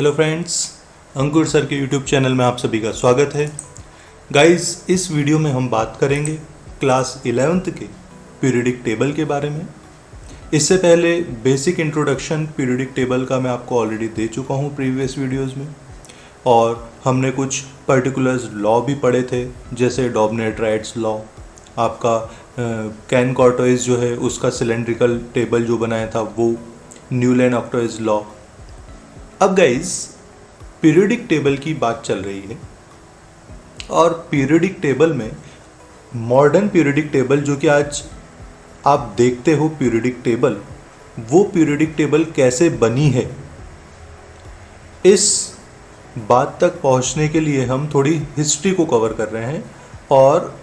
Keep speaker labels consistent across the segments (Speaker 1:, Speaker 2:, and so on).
Speaker 1: Hello friends, अंकुर sir के YouTube channel में आप सभी का स्वागत है। गाइस, इस वीडियो में हम बात करेंगे क्लास 11th के पीरियडिक टेबल के बारे में। इससे पहले बेसिक इंट्रोडक्शन पीरियडिक टेबल का मैं आपको ऑलरेडी दे चुका हूँ प्रीवियस वीडियोस में, और हमने कुछ पर्टिकुलर्स लॉ भी पढ़े थे, जैसे डॉबनेट-राइट्स लॉ, आपका कैन-कॉर्टोइस जो है उसका सिलेंड्रिकल टेबल जो बनाया था वो, न्यूलैंड-ऑक्टोइस लॉ। अब गाइस, पीरियडिक टेबल की बात चल रही है, और पीरियडिक टेबल में मॉडर्न पीरियडिक टेबल जो कि आज आप देखते हो पीरियडिक टेबल, वो पीरियडिक टेबल कैसे बनी है, इस बात तक पहुंचने के लिए हम थोड़ी हिस्ट्री को कवर कर रहे हैं। और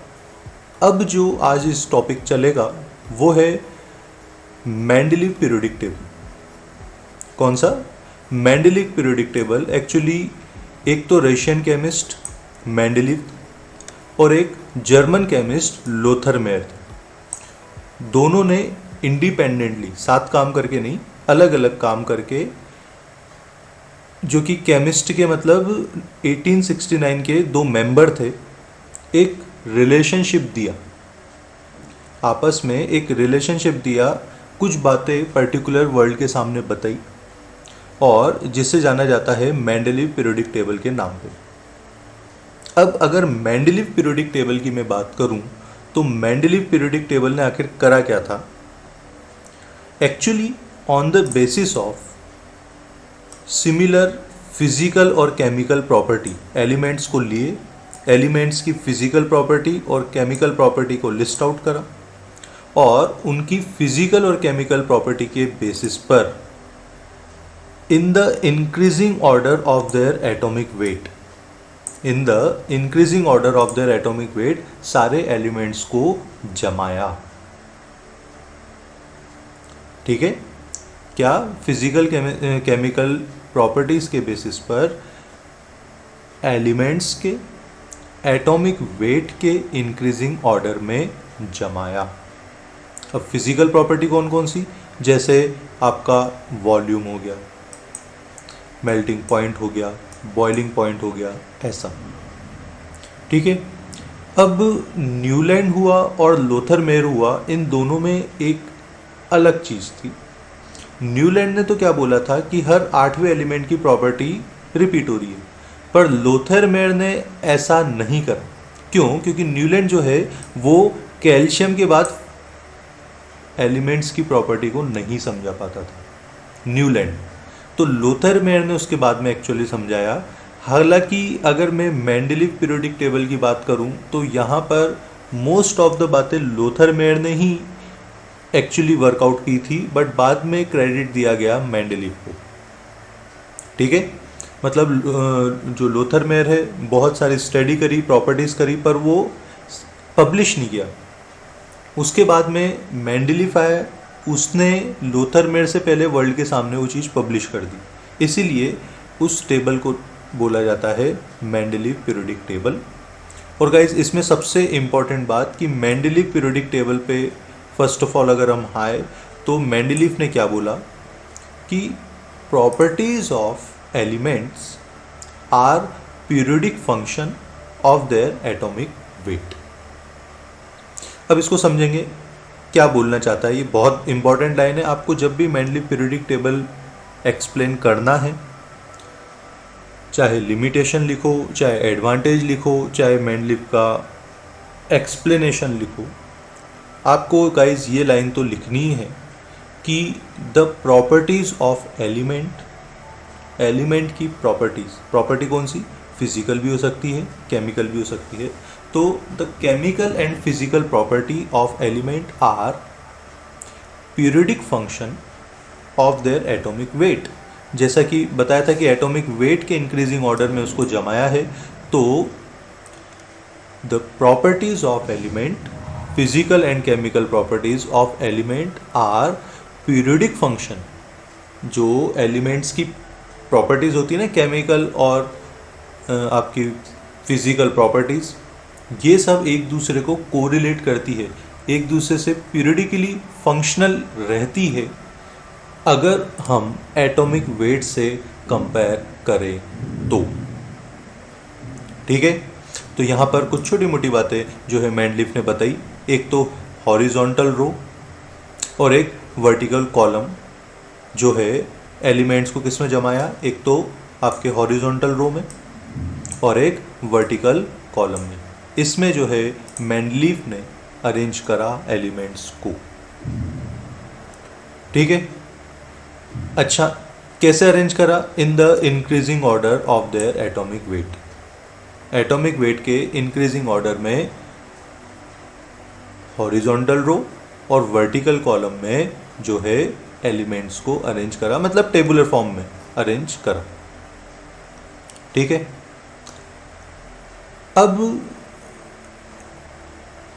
Speaker 1: अब जो आज इस टॉपिक चलेगा वो है मेंडलीव पीरियडिक टेबल। कौन सा? Mendeleev periodic table. एक्चुअली एक तो रशियन केमिस्ट मेंडलीव और एक जर्मन केमिस्ट लोथर मेयर थे। दोनों ने इंडिपेंडेंटली, साथ काम करके नहीं, अलग अलग काम करके, जो कि केमिस्ट के मतलब 1869 के दो मेंबर थे, एक रिलेशनशिप दिया, आपस में एक रिलेशनशिप दिया, कुछ बातें पर्टिकुलर वर्ल्ड के सामने बताई, और जिसे जाना जाता है मेंडलीव पीरियडिक टेबल के नाम पे। अब अगर मेंडलीव पीरियडिक टेबल की मैं बात करूं, तो मेंडलीव पीरियडिक टेबल ने आखिर करा क्या था? Actually on the basis of similar physical और केमिकल प्रॉपर्टी, एलिमेंट्स को लिए, एलिमेंट्स की फिजिकल प्रॉपर्टी और केमिकल प्रॉपर्टी को लिस्ट आउट करा, और उनकी फिजिकल और केमिकल प्रॉपर्टी के बेसिस पर in the increasing order of their atomic weight, in the increasing order of their atomic weight, सारे एलिमेंट्स को जमाया। ठीक है? क्या? फिजिकल केमिकल प्रॉपर्टीज के बेसिस पर एलिमेंट्स के एटॉमिक वेट के इंक्रीजिंग ऑर्डर में जमाया। अब फिजिकल प्रॉपर्टी कौन कौन सी? जैसे आपका वॉल्यूम हो गया, मेल्टिंग पॉइंट हो गया, बॉइलिंग पॉइंट हो गया, ऐसा। ठीक है? अब न्यूलैंड हुआ और लोथर मेयर हुआ, इन दोनों में एक अलग चीज़ थी। न्यूलैंड ने तो क्या बोला था कि हर 8वें एलिमेंट की प्रॉपर्टी रिपीट हो रही है, पर लोथर मेयर ने ऐसा नहीं करा। क्यों? क्योंकि न्यूलैंड जो है वो कैल्शियम के बाद एलिमेंट्स की प्रॉपर्टी को नहीं समझा पाता था, न्यूलैंड। तो लोथर मेयर ने उसके बाद में एक्चुअली समझाया। हालांकि अगर मैं मेंडलीव पीरियडिक टेबल की बात करूं, तो यहाँ पर मोस्ट ऑफ द बातें लोथर मेयर ने ही एक्चुअली वर्कआउट की थी, बट बाद में क्रेडिट दिया गया मेंडलीव को। ठीक है? मतलब जो लोथर मेयर है, बहुत सारी स्टडी करी, प्रॉपर्टीज़ करी, पर वो पब्लिश नहीं किया। उसके बाद में मेंडलीव आया, उसने लोथर मेयर से पहले वर्ल्ड के सामने वो चीज़ पब्लिश कर दी, इसीलिए उस टेबल को बोला जाता है मेंडलीव पीरियडिक टेबल। और गाइज, इसमें सबसे इम्पॉर्टेंट बात कि मेंडलीव पीरियडिक टेबल पे फर्स्ट ऑफ ऑल अगर हम आए, तो मेंडलीव ने क्या बोला कि properties of elements are periodic function of their atomic weight. अब इसको समझेंगे क्या बोलना चाहता है। ये बहुत इंपॉर्टेंट लाइन है। आपको जब भी मेंडलीव पीरियडिक टेबल एक्सप्लेन करना है, चाहे लिमिटेशन लिखो, चाहे एडवांटेज लिखो, चाहे मेंडलीव का एक्सप्लेनेशन लिखो, आपको गाइज ये लाइन तो लिखनी ही है कि the properties of element, element की प्रॉपर्टी कौन सी? फिजिकल भी हो सकती है, केमिकल भी हो सकती है। तो the chemical and physical property of element are periodic function of their atomic weight. जैसा कि बताया था कि एटॉमिक वेट के इंक्रीजिंग ऑर्डर में उसको जमाया है, तो the properties of element, physical and chemical properties of element are periodic function. जो एलिमेंट्स की प्रॉपर्टीज होती है ना, केमिकल और आपकी फिजिकल प्रॉपर्टीज, ये सब एक दूसरे को कोरिलेट करती है, एक दूसरे से पीरियडिकली फंक्शनल रहती है, अगर हम एटॉमिक वेट से कंपेयर करें तो। ठीक है, तो यहाँ पर कुछ छोटी मोटी बातें जो है मैंडलीफ ने बताई, एक तो हॉरिजॉन्टल रो और एक वर्टिकल कॉलम जो है एलिमेंट्स को किस में जमाया, एक तो आपके हॉरिजॉन्टल रो में और एक वर्टिकल कॉलम में। इसमें जो है मैंडलीफ ने अरेंज करा एलिमेंट्स को। ठीक है, अच्छा कैसे अरेंज करा, in the increasing order of their atomic wait. Atomic weight के इंक्रीजिंग ऑर्डर में हॉरिजॉन्टल रो और वर्टिकल कॉलम में जो है एलिमेंट्स को अरेंज करा, मतलब टेबुलर फॉर्म में अरेंज करा। ठीक है, अब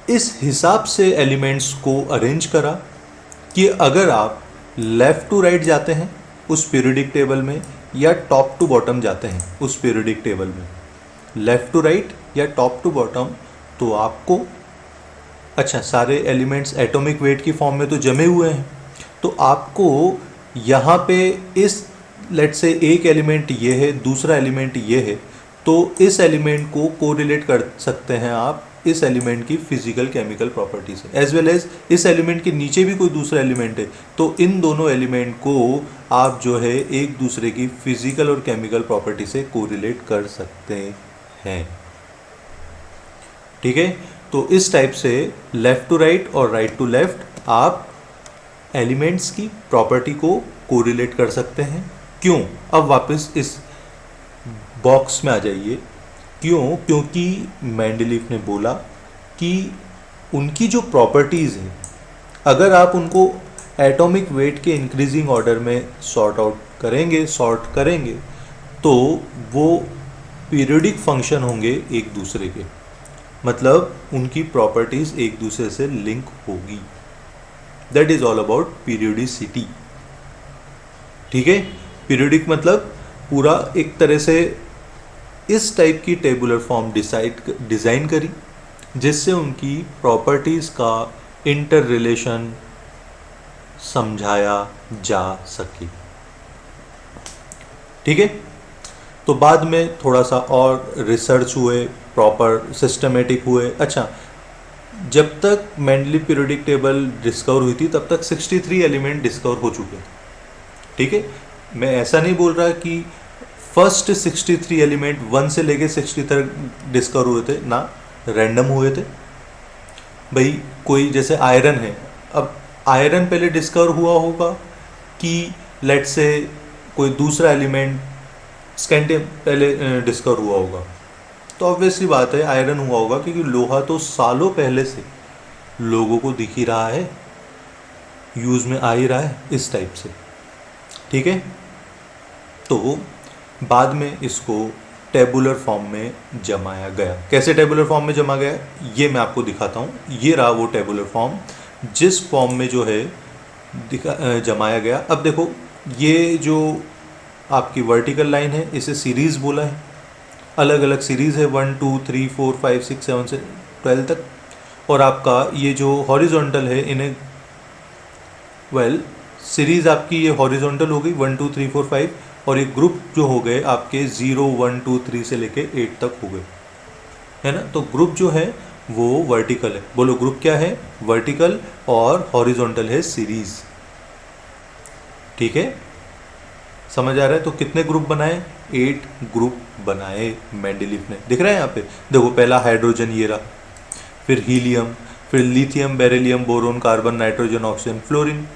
Speaker 1: इस हिसाब से एलिमेंट्स को अरेंज करा कि अगर आप लेफ्ट टू राइट जाते हैं उस पीरियोडिक टेबल में या टॉप टू बॉटम जाते हैं उस पीरियोडिक टेबल में, लेफ्ट टू राइट या टॉप टू बॉटम, तो आपको अच्छा सारे एलिमेंट्स एटॉमिक वेट की फॉर्म में तो जमे हुए हैं, तो आपको यहाँ पे इस लेट से एक एलिमेंट ये है, दूसरा एलिमेंट ये है, तो इस एलिमेंट को कोरिलेट कर सकते हैं आप इस एलिमेंट की फिजिकल केमिकल प्रॉपर्टी से, एज वेल एज इस एलिमेंट के नीचे भी कोई दूसरा एलिमेंट है तो इन दोनों एलिमेंट को आप जो है एक दूसरे की फिजिकल और केमिकल प्रॉपर्टी से कोरिलेट कर सकते हैं। ठीक है, तो इस टाइप से लेफ्ट टू राइट और राइट टू लेफ्ट आप एलिमेंट्स की प्रॉपर्टी को कोरिलेट कर सकते हैं। क्यों, अब वापस इस बॉक्स में आ जाइए। क्यों, क्योंकि मेंडलीफ ने बोला कि उनकी जो प्रॉपर्टीज़ हैं अगर आप उनको एटॉमिक वेट के इंक्रीजिंग ऑर्डर में सॉर्ट करेंगे तो वो पीरियोडिक फंक्शन होंगे एक दूसरे के, मतलब उनकी प्रॉपर्टीज़ एक दूसरे से लिंक होगी। That is all about periodicity. ठीक है, पीरियोडिक मतलब पूरा एक तरह से इस टाइप की टेबुलर फॉर्म डिज़ाइन करी जिससे उनकी प्रॉपर्टीज़ का इंटर रिलेशन समझाया जा सके। ठीक है, तो बाद में थोड़ा सा और रिसर्च हुए, प्रॉपर सिस्टमेटिक हुए। अच्छा, जब तक मेंडलीफ पीरियोडिक टेबल डिस्कवर हुई थी तब तक 63 एलिमेंट डिस्कवर हो चुके हैं। ठीक है, मैं ऐसा नहीं बोल रहा कि फर्स्ट 63 एलिमेंट 1 से लेके 60 तक डिस्कवर हुए थे ना, रैंडम हुए थे भाई। कोई जैसे आयरन है, अब आयरन पहले डिस्कवर हुआ होगा कि लेट से कोई दूसरा एलिमेंट स्कैंडियम पहले डिस्कवर हुआ होगा, तो ऑब्वियसली बात है आयरन हुआ होगा क्योंकि लोहा तो सालों पहले से लोगों को दिख ही रहा है, यूज़ में आ ही रहा है इस टाइप से। ठीक है, तो बाद में इसको टेबुलर फॉर्म में जमाया गया। कैसे टेबुलर फॉर्म में जमा गया ये मैं आपको दिखाता हूँ। ये रहा वो टेबुलर फॉर्म जिस फॉर्म में जो है जमाया गया। अब देखो, ये जो आपकी वर्टिकल लाइन है इसे सीरीज़ बोला है, अलग अलग सीरीज़ है 1 2 3 4 5 6 7 से 12 तक। और आपका ये जो हॉरिजॉन्टल है इन्हें सीरीज़ आपकी ये हॉरिजॉन्टल हो गई 1 2 3 4 5, और ये ग्रुप जो हो गए आपके 0 1 2 3 से लेके 8 तक हो गए, है ना। तो ग्रुप जो है वो वर्टिकल है। बोलो ग्रुप क्या है, वर्टिकल, और हॉरिजॉन्टल है सीरीज। ठीक है, समझ आ रहा है। तो कितने ग्रुप बनाए, 8 ग्रुप बनाए मेंडलीफ ने। दिख रहा है यहाँ पे, देखो पहला हाइड्रोजन ये रहा, फिर हीलियम, फिर lithium, beryllium, boron, carbon, nitrogen, oxygen, fluorine,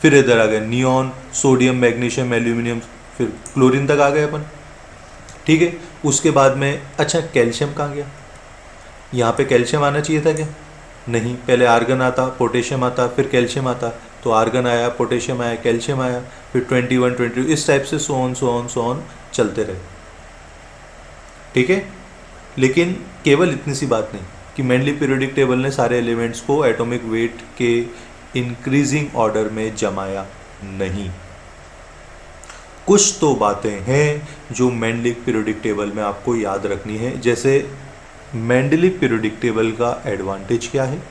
Speaker 1: फिर इधर आ गए नियॉन, सोडियम, मैग्नीशियम, एल्यूमिनियम, फिर क्लोरीन तक आ गए अपन। ठीक है, उसके बाद में अच्छा कैल्शियम कहाँ गया, यहाँ पे कैल्शियम आना चाहिए था क्या, नहीं, पहले आर्गन आता, पोटेशियम आता, फिर कैल्शियम आता, तो आर्गन आया, पोटेशियम आया, कैल्शियम आया, फिर 21 22 इस टाइप से सो ऑन चलते रहे। ठीक है, लेकिन केवल इतनी सी बात नहीं कि मेंडलीफ पीरियोडिक टेबल ने सारे एलिमेंट्स को एटॉमिक वेट के इंक्रीजिंग ऑर्डर में जमाया नहीं। कुछ तो बातें हैं जो मेंडलीफ पीरियोडिक टेबल में आपको याद रखनी है। जैसे मेंडलीफ पीरियोडिक टेबल का एडवांटेज क्या है,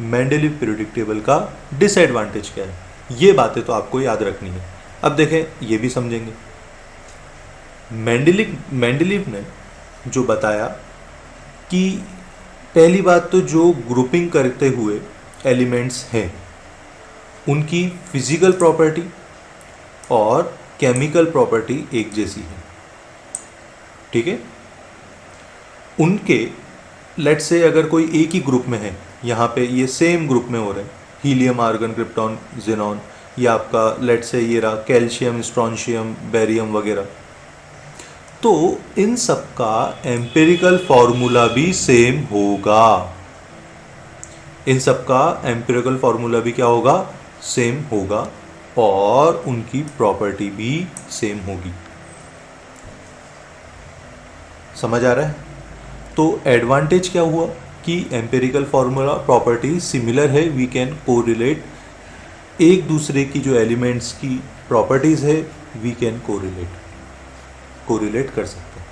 Speaker 1: मेंडलीफ पीरियोडिक टेबल का डिसएडवांटेज क्या है, ये बातें तो आपको याद रखनी है। अब देखें, ये भी समझेंगे। मेंडलीव ने जो बताया कि पहली बात तो जो ग्रुपिंग करते हुए एलिमेंट्स हैं उनकी फिजिकल प्रॉपर्टी और केमिकल प्रॉपर्टी एक जैसी है, ठीक है। उनके लेट्स से अगर कोई एक ही ग्रुप में है, यहाँ पे ये सेम ग्रुप में हो रहे हैं, हीलियम, आर्गन, क्रिप्टॉन, जेनॉन, या आपका लेट्स से ये रहा कैल्शियम, स्ट्रॉन्शियम, बेरियम वगैरह, तो इन सब का एम्पिरिकल फॉर्मूला भी सेम होगा। इन सब का एम्पिरिकल फॉर्मूला भी क्या होगा? सेम होगा, और उनकी प्रॉपर्टी भी सेम होगी। समझ आ रहा है? तो एडवांटेज क्या हुआ कि एम्पिरिकल फॉर्मूला प्रॉपर्टी सिमिलर है, वी कैन कोरिलेट एक दूसरे की जो एलिमेंट्स की प्रॉपर्टीज़ है वी कैन कोरिलेट कर सकते हैं।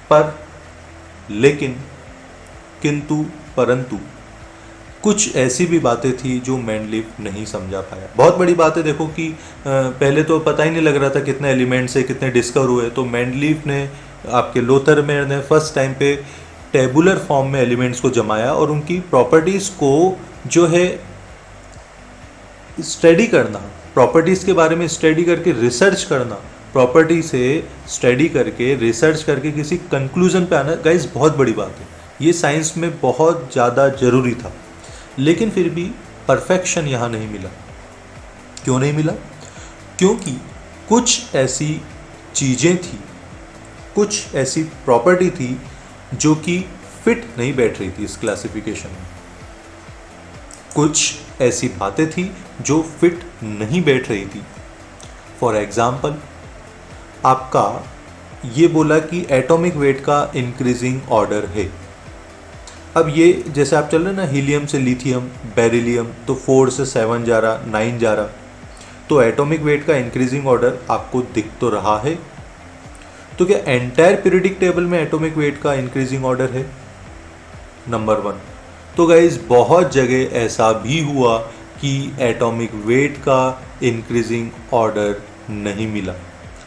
Speaker 1: पर लेकिन किंतु परंतु कुछ ऐसी भी बातें थी जो मेंडलीव नहीं समझा पाया। बहुत बड़ी बात है, देखो कि पहले तो पता ही नहीं लग रहा था कितने एलिमेंट्स है, कितने डिस्कवर हुए। तो मेंडलीव ने, आपके लोथरमेयर ने फर्स्ट टाइम पे टेबुलर फॉर्म में एलिमेंट्स को जमाया और उनकी प्रॉपर्टीज़ को जो है स्टडी करना, प्रॉपर्टीज़ के बारे में स्टडी करके रिसर्च करना, प्रॉपर्टी से स्टडी करके रिसर्च करके किसी कंक्लूजन पे आना, गाइस बहुत बड़ी बात है। ये साइंस में बहुत ज़्यादा ज़रूरी था, लेकिन फिर भी परफेक्शन यहाँ नहीं मिला। क्यों नहीं मिला? क्योंकि कुछ ऐसी चीज़ें थी, कुछ ऐसी प्रॉपर्टी थी जो कि फिट नहीं बैठ रही थी इस क्लासिफिकेशन में। कुछ ऐसी बातें थी जो फिट नहीं बैठ रही थी। फॉर एग्जाम्पल, आपका ये बोला कि एटॉमिक वेट का इंक्रीजिंग ऑर्डर है। अब ये जैसे आप चल रहे ना, हीलियम से लिथियम, बेरिलियम, तो 4 से 7 जा रहा, 9 जा रहा, तो एटॉमिक वेट का इंक्रीजिंग ऑर्डर आपको दिख तो रहा है। तो क्या एंटायर पीरियोडिक टेबल में एटॉमिक वेट का इंक्रीजिंग ऑर्डर है? नंबर 1। तो गाइज बहुत जगह ऐसा भी हुआ कि एटॉमिक वेट का इंक्रीजिंग ऑर्डर नहीं मिला।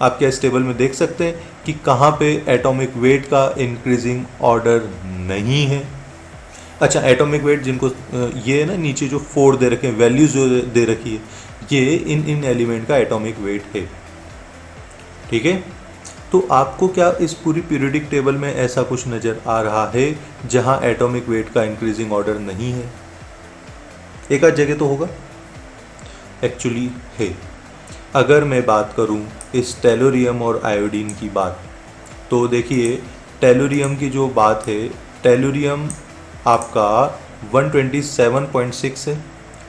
Speaker 1: आप क्या इस टेबल में देख सकते हैं कि कहाँ पे एटॉमिक वेट का इंक्रीजिंग ऑर्डर नहीं है? अच्छा, एटॉमिक वेट जिनको ये है ना, नीचे जो 4 दे रखे हैं, वैल्यूज जो दे रखी है, ये इन एलिमेंट का एटॉमिक वेट है, ठीक है। तो आपको क्या इस पूरी पीरियोडिक टेबल में ऐसा कुछ नज़र आ रहा है जहां एटॉमिक वेट का इंक्रीजिंग ऑर्डर नहीं है? एक आध जगह तो होगा, एक्चुअली है। अगर मैं बात करूं इस टेलोरियम और आयोडीन की बात, तो देखिए टेलोरियम की जो बात है, टेलोरियम आपका 127.6 है।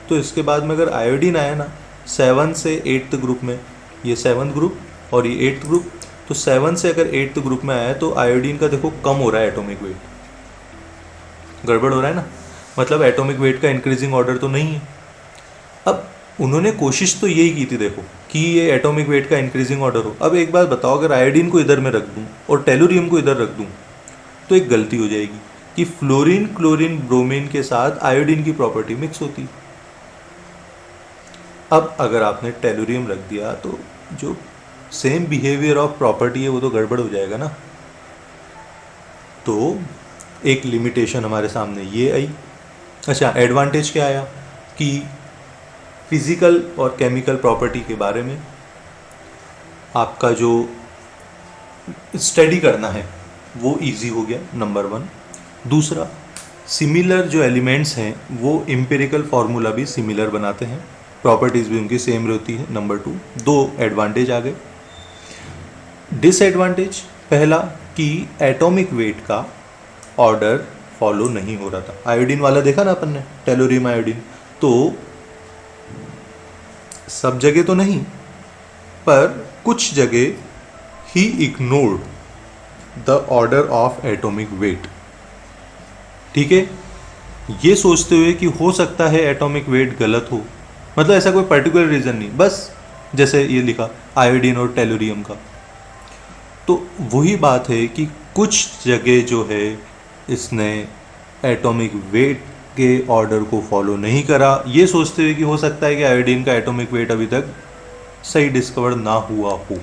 Speaker 1: तो इसके बाद में अगर आयोडीन आया ना 7 से 8th ग्रुप में, ये 7th ग्रुप और ये 8th ग्रुप, तो 7 से अगर 8th ग्रुप में आया तो आयोडीन का देखो कम हो रहा है एटॉमिक वेट, गड़बड़ हो रहा है ना, मतलब एटॉमिक वेट का इंक्रीजिंग ऑर्डर तो नहीं है। अब उन्होंने कोशिश तो यही की थी देखो कि ये एटॉमिक वेट का इंक्रीजिंग ऑर्डर हो। अब एक बात बताओ, अगर आयोडीन को इधर में रख दूं और टेलोरियम को इधर रख दूं तो एक गलती हो जाएगी कि फ्लोरीन, क्लोरीन, ब्रोमीन के साथ आयोडीन की प्रॉपर्टी मिक्स होती। अब अगर आपने टेलोरियम रख दिया तो जो सेम बिहेवियर ऑफ प्रॉपर्टी है वो तो गड़बड़ हो जाएगा ना। तो एक लिमिटेशन हमारे सामने ये आई। अच्छा, एडवांटेज क्या आया कि फिजिकल और केमिकल प्रॉपर्टी के बारे में आपका जो स्टडी करना है वो इजी हो गया, नंबर 1। दूसरा, सिमिलर जो एलिमेंट्स हैं वो एम्पिरिकल फार्मूला भी सिमिलर बनाते हैं, प्रॉपर्टीज़ भी उनकी सेम रहती है, नंबर 2। 2 एडवांटेज आ गए। डिसएडवांटेज, पहला कि एटॉमिक वेट का ऑर्डर फॉलो नहीं हो रहा था। आयोडीन वाला देखा ना अपन ने, टेलोरियम आयोडीन, तो सब जगह तो नहीं पर कुछ जगह ही ignored the order of atomic weight, ठीक है, ये सोचते हुए कि हो सकता है एटॉमिक वेट गलत हो, मतलब ऐसा कोई पर्टिकुलर रीज़न नहीं, बस जैसे ये लिखा आयोडीन और टेलोरियम का। तो वही बात है कि कुछ जगह जो है इसने एटॉमिक वेट के ऑर्डर को फॉलो नहीं करा, ये सोचते हुए कि हो सकता है कि आयोडीन का एटॉमिक वेट अभी तक सही डिस्कवर ना हुआ हो।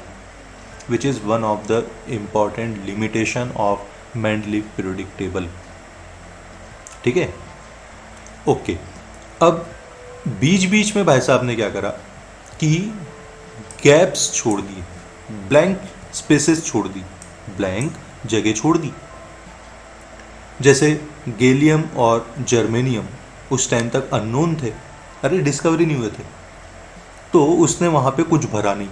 Speaker 1: Which is one of the important limitation of Mendeleev periodic table. ठीक है, ओके। अब बीच बीच में भाई साहब ने क्या करा कि गैप्स छोड़ दिए, ब्लैंक स्पेसेस छोड़ दी, ब्लैंक जगह छोड़ दी। जैसे गैलियम और जर्मेनियम उस टाइम तक अननोन थे, अरे डिस्कवरी नहीं हुए थे, तो उसने वहाँ पे कुछ भरा नहीं।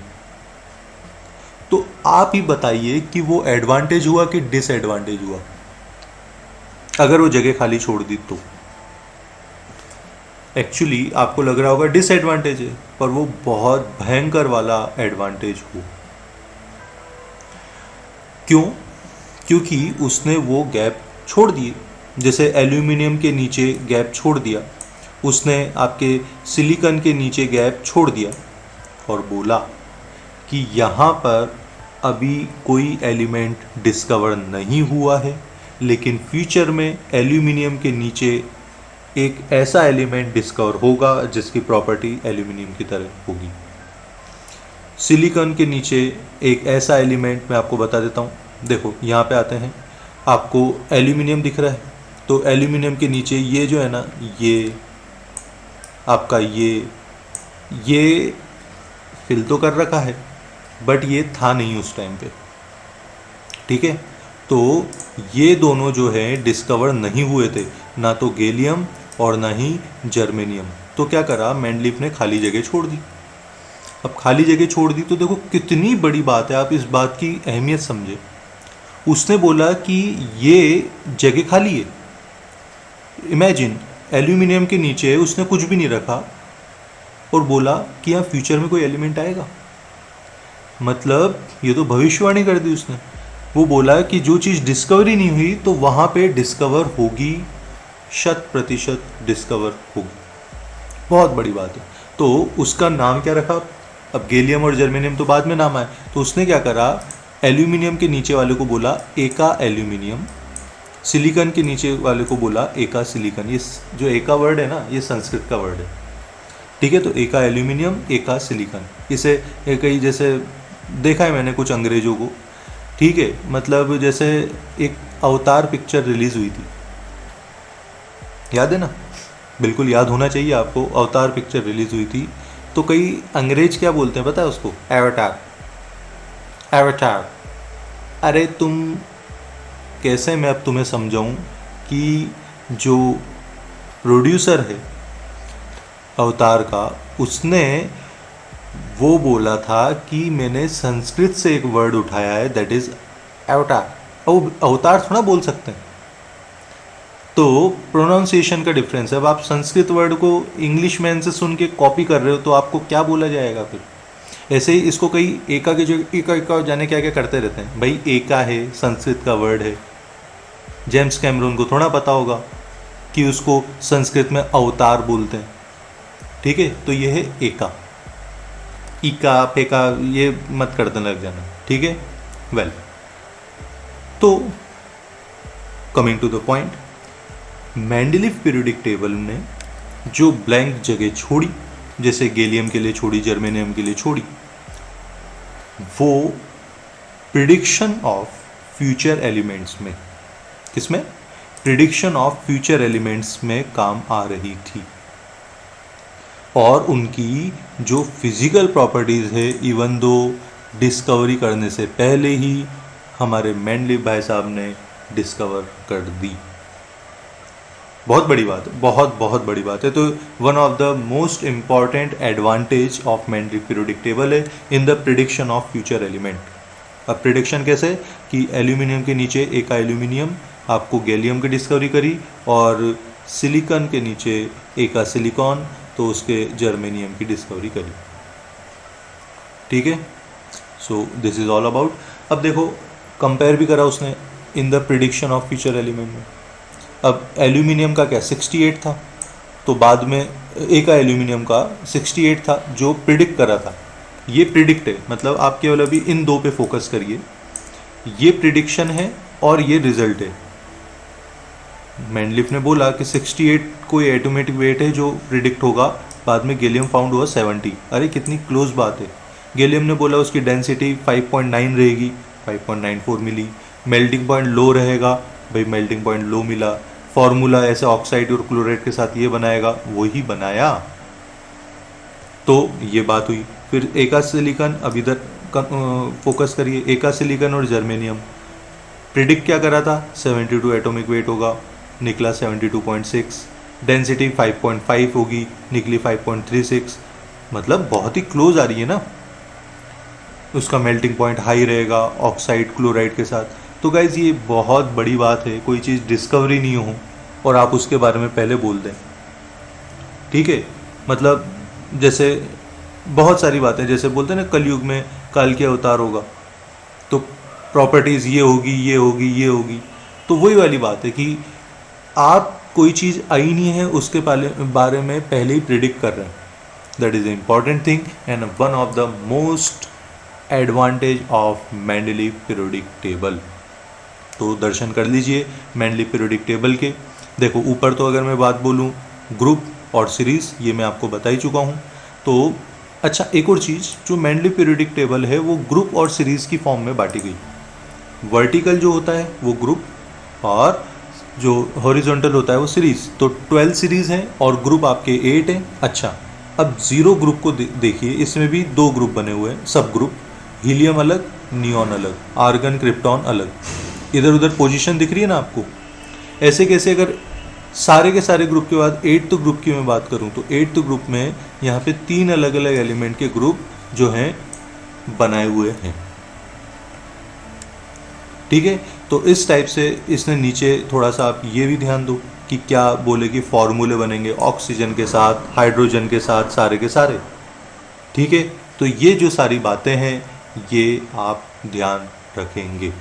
Speaker 1: तो आप ही बताइए कि वो एडवांटेज हुआ कि डिसएडवांटेज हुआ अगर वो जगह खाली छोड़ दी तो? एक्चुअली आपको लग रहा होगा डिसएडवांटेज है, पर वो बहुत भयंकर वाला एडवांटेज हो। क्यों? क्योंकि उसने वो गैप छोड़ दिए। जैसे एल्यूमिनियम के नीचे गैप छोड़ दिया, उसने आपके सिलिकॉन के नीचे गैप छोड़ दिया और बोला कि यहाँ पर अभी कोई एलिमेंट डिस्कवर नहीं हुआ है, लेकिन फ्यूचर में एल्यूमिनियम के नीचे एक ऐसा एलिमेंट डिस्कवर होगा जिसकी प्रॉपर्टी एल्यूमिनियम की तरह होगी। सिलिकॉन के नीचे एक ऐसा एलिमेंट मैं आपको बता देता हूँ। देखो यहाँ पे आते हैं, आपको एल्यूमिनियम दिख रहा है, तो एल्यूमिनियम के नीचे ये जो है ना, ये आपका ये फिल तो कर रखा है, बट ये था नहीं उस टाइम पे। ठीक है, तो ये दोनों जो है डिस्कवर नहीं हुए थे, ना तो गैलियम और ना ही जर्मेनियम। तो क्या करा, मेंडलीव ने खाली जगह छोड़ दी। अब खाली जगह छोड़ दी तो देखो कितनी बड़ी बात है, आप इस बात की अहमियत समझे। उसने बोला कि ये जगह खाली है। इमेजिन, एल्यूमिनियम के नीचे उसने कुछ भी नहीं रखा और बोला कि यहाँ फ्यूचर में कोई एलिमेंट आएगा। मतलब ये तो भविष्यवाणी कर दी उसने। वो बोला कि जो चीज़ डिस्कवरी नहीं हुई तो वहाँ पे डिस्कवर होगी, 100% डिस्कवर होगी। बहुत बड़ी बात है। तो उसका नाम क्या रखा? अब गैलियम और जर्मेनियम तो बाद में नाम आए, तो उसने क्या करा, एल्यूमिनियम के नीचे वाले को बोला एका एल्यूमिनियम, सिलिकॉन के नीचे वाले को बोला एका सिलिकॉन। ये जो एका वर्ड है ना, ये संस्कृत का वर्ड है। ठीक है, तो एका एल्यूमिनियम एका सिलिकॉन, इसे कई जैसे देखा है मैंने कुछ अंग्रेजों को। ठीक है, मतलब जैसे एक अवतार पिक्चर रिलीज़ हुई थी, याद है ना? बिल्कुल याद होना चाहिए आपको। अवतार पिक्चर रिलीज़ हुई थी, तो कई अंग्रेज क्या बोलते हैं पता है उसको? Avatar, Avatar. अरे तुम कैसे, मैं अब तुम्हें समझाऊं कि जो प्रोड्यूसर है अवतार का, उसने वो बोला था कि मैंने संस्कृत से एक वर्ड उठाया है, दैट इज अवतार। अवतार थोड़ा बोल सकते हैं, तो प्रोनाउंसिएशन का डिफरेंस है। अब आप संस्कृत वर्ड को इंग्लिश मैन से सुन के कॉपी कर रहे हो तो आपको क्या बोला जाएगा फिर? ऐसे ही इसको कई एका के जो एका जाने क्या क्या करते रहते हैं। भाई एका है, संस्कृत का वर्ड है। जेम्स कैमरून को थोड़ा पता होगा कि उसको संस्कृत में अवतार बोलते हैं। ठीक है, तो ये है एका। इका फेका ये मत कर देने लग जाना। ठीक है, वेल, तो coming to the point, Mendeleev periodic table ने जो ब्लैंक जगह छोड़ी, जैसे गैलियम के लिए छोड़ी, जर्मेनियम के लिए छोड़ी, वो प्रिडिक्शन ऑफ फ्यूचर एलिमेंट्स में, किसमें? प्रिडिक्शन ऑफ फ्यूचर एलिमेंट्स में काम आ रही थी। और उनकी जो फिजिकल प्रॉपर्टीज़ है, इवन दो डिस्कवरी करने से पहले ही हमारे मेंडलीव भाई साहब ने डिस्कवर कर दी। बहुत बड़ी बात है, बहुत बहुत बड़ी बात है। तो one of the most important advantage of Mendeleev periodic table है in the prediction of future element. अब प्रिडिक्शन कैसे कि एल्यूमिनियम के नीचे एक एल्यूमिनियम, आपको गैलियम की डिस्कवरी करी, और सिलिकॉन के नीचे एक सिलिकॉन, तो उसके जर्मेनियम की डिस्कवरी करी। ठीक है, so this is all about. अब देखो कंपेयर भी करा उसने इन the prediction of future element में। अब एल्यूमिनियम का क्या 68 था, तो बाद में एक एल्यूमिनियम का 68 था जो प्रिडिक्ट करा था। ये प्रिडिक्ट है, मतलब आप केवल अभी इन दो पे फोकस करिए। ये प्रिडिक्शन है और ये रिजल्ट है। मेंडलीव ने बोला कि 68 कोई एटोमेटिक वेट है जो प्रिडिक्ट होगा, बाद में गैलियम फाउंड हुआ 70। अरे कितनी क्लोज बात है। गैलियम ने बोला उसकी डेंसिटी 5.9 रहेगी, 5.94 मिली। मेल्टिंग पॉइंट लो रहेगा, भाई मेल्टिंग पॉइंट लो मिला। फॉर्मूला ऐसे ऑक्साइड और क्लोराइड के साथ ये बनाएगा, वही बनाया, तो ये बात हुई। फिर एका सिलिकॉन, अब इधर फोकस करिए, एका सिलिकॉन और जर्मेनियम प्रिडिक्ट क्या करा था, 72 एटॉमिक वेट होगा, निकला 72.6। डेंसिटी 5.5 होगी, निकली 5.36, मतलब बहुत ही क्लोज आ रही है ना। उसका मेल्टिंग पॉइंट हाई रहेगा ऑक्साइड क्लोराइड के साथ। तो गाइज ये बहुत बड़ी बात है, कोई चीज़ डिस्कवरी नहीं हो और आप उसके बारे में पहले बोल दें, ठीक है। मतलब जैसे बहुत सारी बातें, जैसे बोलते हैं ना कलयुग में काल के अवतार होगा, तो प्रॉपर्टीज़ ये होगी ये होगी ये होगी, तो वही वाली बात है कि आप कोई चीज़ आई नहीं है उसके बारे में पहले ही प्रिडिक्ट कर रहे हैं। That is the important thing and one of the most advantage of Mendeleev periodic table. तो दर्शन कर लीजिए मेंडलीव पीरियोडिक टेबल के। देखो ऊपर तो अगर मैं बात बोलूँ ग्रुप और सीरीज़, ये मैं आपको बता ही चुका हूँ। तो अच्छा, एक और चीज़, जो मेंडलीव पीरियोडिक टेबल है वो ग्रुप और सीरीज़ की फॉर्म में बांटी गई। वर्टिकल जो होता है वो ग्रुप और जो हॉरिजॉन्टल होता है वो सीरीज़। तो 12 सीरीज़ हैं और ग्रुप आपके 8 हैं। अच्छा, अब जीरो ग्रुप को देखिए, इसमें भी 2 ग्रुप बने हुए हैं, सब ग्रुप, हीलियम अलग, नियॉन अलग, आर्गन क्रिप्टॉन अलग। इधर उधर पोजीशन दिख रही है ना आपको। ऐसे कैसे, अगर सारे के सारे ग्रुप के बाद 8th ग्रुप की मैं बात करूं तो 8th ग्रुप में यहाँ पे 3 अलग अलग एलिमेंट के ग्रुप जो हैं बनाए हुए हैं, ठीक है। तो इस टाइप से इसने नीचे थोड़ा सा आप ये भी ध्यान दो कि क्या बोले कि फॉर्मूले बनेंगे ऑक्सीजन के साथ, हाइड्रोजन के साथ, सारे के सारे, ठीक है। तो ये जो सारी बातें हैं ये आप ध्यान रखेंगे,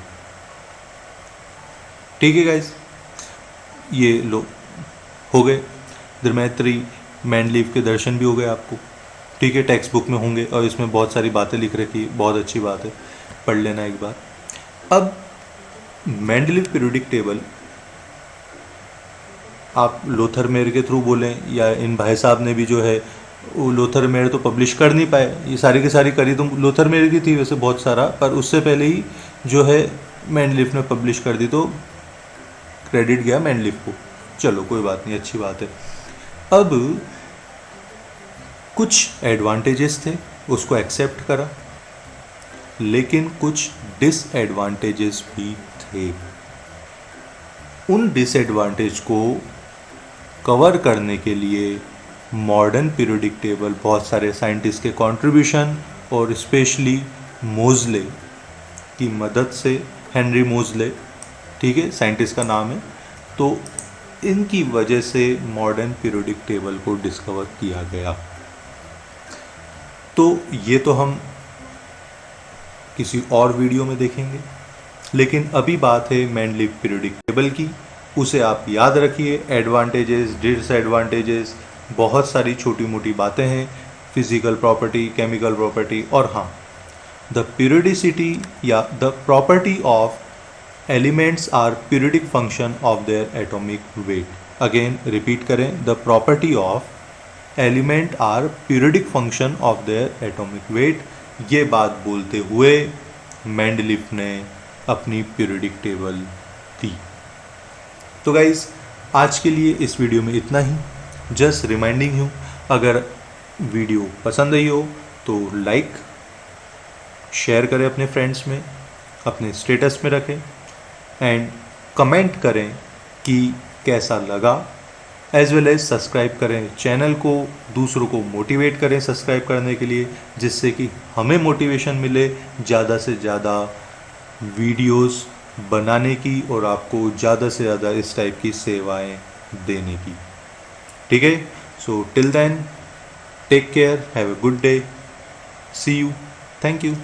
Speaker 1: ठीक है गाइस। ये लो हो गए द्विमात्री मेंडलीव के दर्शन भी हो गए आपको, ठीक है। टेक्स्ट बुक में होंगे और इसमें बहुत सारी बातें लिख रखी है, बहुत अच्छी बात है, पढ़ लेना एक बार। अब मेंडलीव पीरियोडिक टेबल आप लोथर मेयर के थ्रू बोलें या इन भाई साहब ने भी जो है, वो लोथर मेयर तो पब्लिश कर नहीं पाए, ये सारी की सारी करी तो लोथर मेयर की थी वैसे बहुत सारा, पर उससे पहले ही जो है मेंडलीव ने पब्लिश कर दी, तो क्रेडिट गया मेंडलीव को। चलो कोई बात नहीं, अच्छी बात है। अब कुछ एडवांटेजेस थे उसको एक्सेप्ट करा, लेकिन कुछ डिसएडवांटेजेस भी थे। उन डिसएडवांटेज को कवर करने के लिए मॉडर्न पीरियोडिक टेबल बहुत सारे साइंटिस्ट के कंट्रीब्यूशन और स्पेशली मोज़ले की मदद से, हेनरी मोज़ले, ठीक है, साइंटिस्ट का नाम है, तो इनकी वजह से मॉडर्न पीरियोडिक टेबल को डिस्कवर किया गया। तो ये तो हम किसी और वीडियो में देखेंगे, लेकिन अभी बात है मेंडलीव पीरियोडिक टेबल की, उसे आप याद रखिए। एडवांटेजेस, डिसएडवांटेजेस, बहुत सारी छोटी मोटी बातें हैं, फिजिकल प्रॉपर्टी, केमिकल प्रॉपर्टी, और हाँ, द पीरियोडिसिटी या the property of elements are periodic function of their atomic weight. Again repeat करें, the property of element are periodic function of their atomic weight. ये बात बोलते हुए मेंडलीव ने अपनी पीरियोडिक टेबल दी। तो गाइज आज के लिए इस वीडियो में इतना ही। जस्ट रिमाइंडिंग यू, अगर वीडियो पसंद आई हो तो लाइक शेयर करें अपने फ्रेंड्स में, अपने स्टेटस में रखें एंड कमेंट करें कि कैसा लगा, एज वेल एज सब्सक्राइब करें चैनल को, दूसरों को मोटिवेट करें सब्सक्राइब करने के लिए, जिससे कि हमें मोटिवेशन मिले ज़्यादा से ज़्यादा वीडियोस बनाने की और आपको ज़्यादा से ज़्यादा इस टाइप की सेवाएं देने की, ठीक है। So till then take care, have a good day, see you, thank you.